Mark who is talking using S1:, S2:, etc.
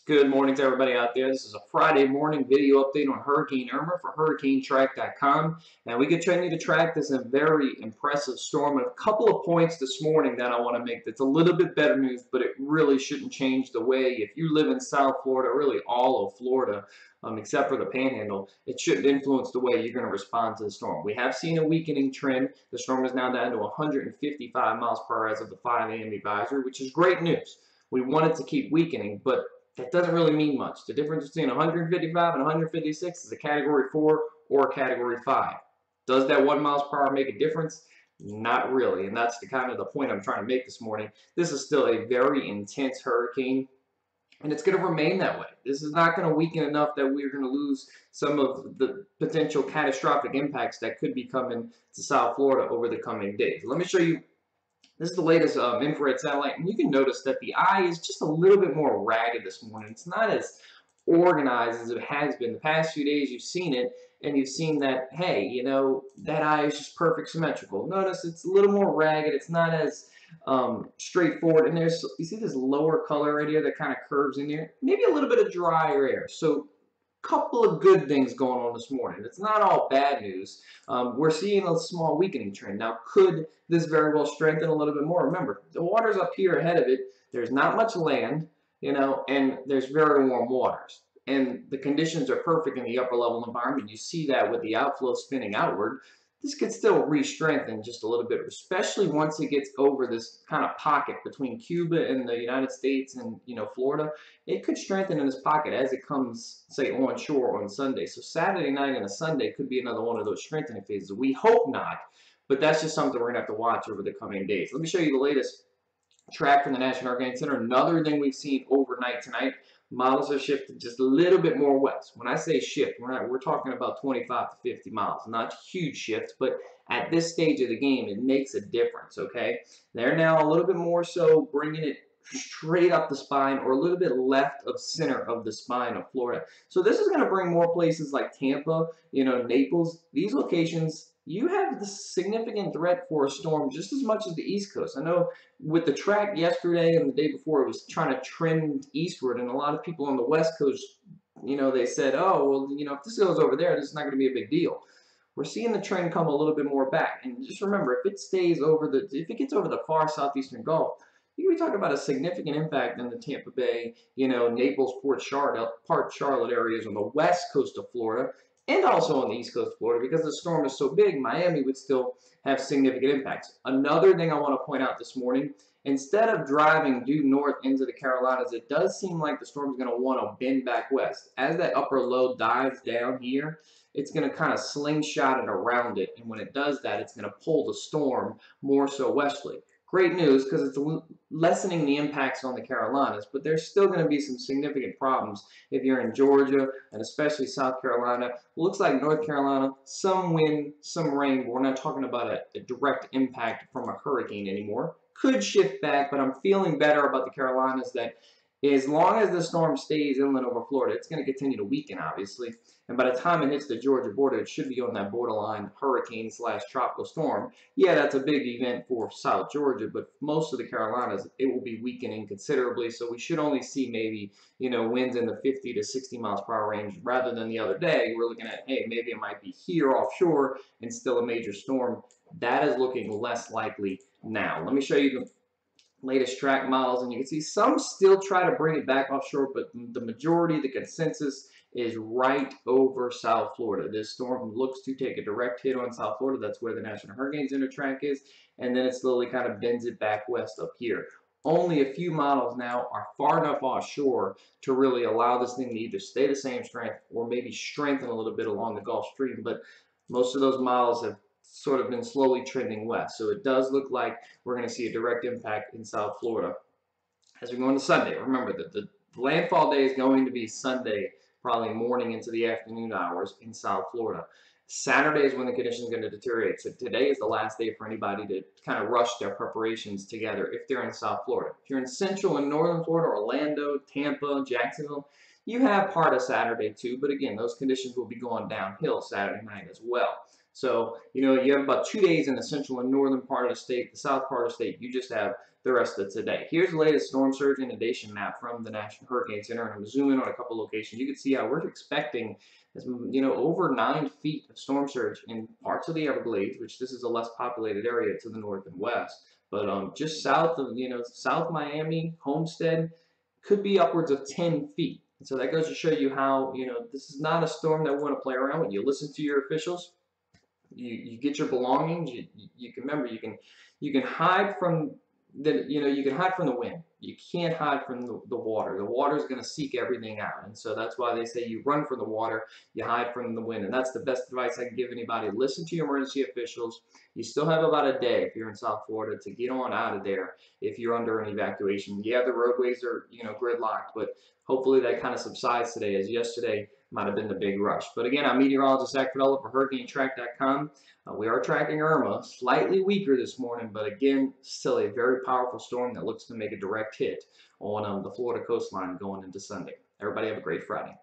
S1: Good morning to everybody out there. This is a Friday morning video update on Hurricane Irma for HurricaneTrack.com. And we continue to track this very impressive storm. And a couple of points this morning that I want to make that's a little bit better news, but it really shouldn't change the way, if you live in South Florida, really all of Florida, except for the Panhandle, it shouldn't influence the way you're going to respond to the storm. We have seen a weakening trend. The storm is now down to 155 miles per hour as of the 5 a.m. advisory, which is great news. We want it to keep weakening, but that doesn't really mean much. The difference between 155 and 156 is a Category 4 or a Category 5. Does that 1 miles per hour make a difference? Not really, and that's the kind of the point I'm trying to make this morning. This is still a very intense hurricane, and it's going to remain that way. This is not going to weaken enough that we're going to lose some of the potential catastrophic impacts that could be coming to South Florida over the coming days. Let me show you. This is the latest infrared satellite, and you can notice that the eye is just a little bit more ragged this morning. It's not as organized as it has been. The past few days, you've seen it, and you've seen that, hey, you know, that eye is just perfect symmetrical. Notice it's a little more ragged. It's not as straightforward. And there's, you see this lower color right here that kind of curves in here? Maybe a little bit of drier air. So couple of good things going on this morning. It's not all bad news. We're seeing a small weakening trend. Now, could this very well strengthen a little bit more? Remember, the water's up here ahead of it. There's not much land, you know, and there's very warm waters. And the conditions are perfect in the upper level environment. You see that with the outflow spinning outward. This could still re-strengthen just a little bit, especially once it gets over this kind of pocket between Cuba and the United States and, you know, Florida. It could strengthen in this pocket as it comes, say, on shore on Sunday. So Saturday night and a Sunday could be another one of those strengthening phases. We hope not, but that's just something we're going to have to watch over the coming days. Let me show you the latest track from the National Hurricane Center. Another thing we've seen overnight tonight, models are shifted just a little bit more west. When I say shift, we're talking about 25 to 50 miles. Not a huge shift, but at this stage of the game, it makes a difference, okay? They're now a little bit more so bringing it straight up the spine or a little bit left of center of the spine of Florida. So this is going to bring more places like Tampa, you know, Naples, these locations. You have the significant threat for a storm just as much as the East Coast. I know with the track yesterday and the day before, it was trying to trend eastward, and a lot of people on the West Coast, you know, they said, oh, well, you know, if this goes over there, this is not going to be a big deal. We're seeing the trend come a little bit more back. And just remember, if it stays over if it gets over the far southeastern Gulf, you can be talking about a significant impact in the Tampa Bay, you know, Naples, Port Charlotte areas on the west coast of Florida, and also on the east coast of Florida. Because the storm is so big, Miami would still have significant impacts. Another thing I want to point out this morning, instead of driving due north into the Carolinas, it does seem like the storm is going to want to bend back west. As that upper low dives down here, it's going to kind of slingshot it around it, and when it does that, it's going to pull the storm more so westerly. Great news because it's lessening the impacts on the Carolinas, but there's still going to be some significant problems if you're in Georgia and especially South Carolina. Looks like North Carolina, some wind, some rain, but we're not talking about a direct impact from a hurricane anymore. Could shift back, but I'm feeling better about the Carolinas that as long as the storm stays inland over Florida, it's going to continue to weaken, obviously. And by the time it hits the Georgia border, it should be on that borderline hurricane/tropical storm. Yeah, that's a big event for South Georgia, but most of the Carolinas, it will be weakening considerably. So we should only see maybe, you know, winds in the 50 to 60 miles per hour range rather than the other day. We're looking at, hey, maybe it might be here offshore and still a major storm. That is looking less likely now. Let me show you the latest track models, and you can see some still try to bring it back offshore, but the majority, the consensus, is right over South Florida. This storm looks to take a direct hit on South Florida. That's where the National Hurricane Center track is, and then it slowly kind of bends it back west up here. Only a few models now are far enough offshore to really allow this thing to either stay the same strength or maybe strengthen a little bit along the Gulf Stream, but most of those models have sort of been slowly trending west. So it does look like we're going to see a direct impact in South Florida. As we go into Sunday, remember that the landfall day is going to be Sunday, probably morning into the afternoon hours in South Florida. Saturday is when the conditions are going to deteriorate. So today is the last day for anybody to kind of rush their preparations together if they're in South Florida. If you're in central and northern Florida, Orlando, Tampa, Jacksonville, you have part of Saturday too. But again, those conditions will be going downhill Saturday night as well. So, you have about 2 days in the central and northern part of the state. The south part of the state, you just have the rest of today. Here's the latest storm surge inundation map from the National Hurricane Center, and I'm zooming in on a couple locations. You can see how we're expecting, over 9 feet of storm surge in parts of the Everglades, which this is a less populated area to the north and west. But just south of, South Miami, Homestead, could be upwards of 10 feet. And so that goes to show you how, this is not a storm that we want to play around with. You listen to your officials, you get your belongings. You can remember, you can hide from you can hide from the wind. You can't hide from the water. The water is going to seek everything out, and so that's why they say you run from the water, you hide from the wind, and that's the best advice I can give anybody. Listen to your emergency officials. You still have about a day if you're in South Florida to get on out of there if you're under an evacuation. Yeah, the roadways are gridlocked, but hopefully that kind of subsides today, as yesterday might have been the big rush. But again, I'm meteorologist Zach Fidella for HurricaneTrack.com. We are tracking Irma, slightly weaker this morning, but again, still a very powerful storm that looks to make a direct hit on the Florida coastline going into Sunday. Everybody have a great Friday.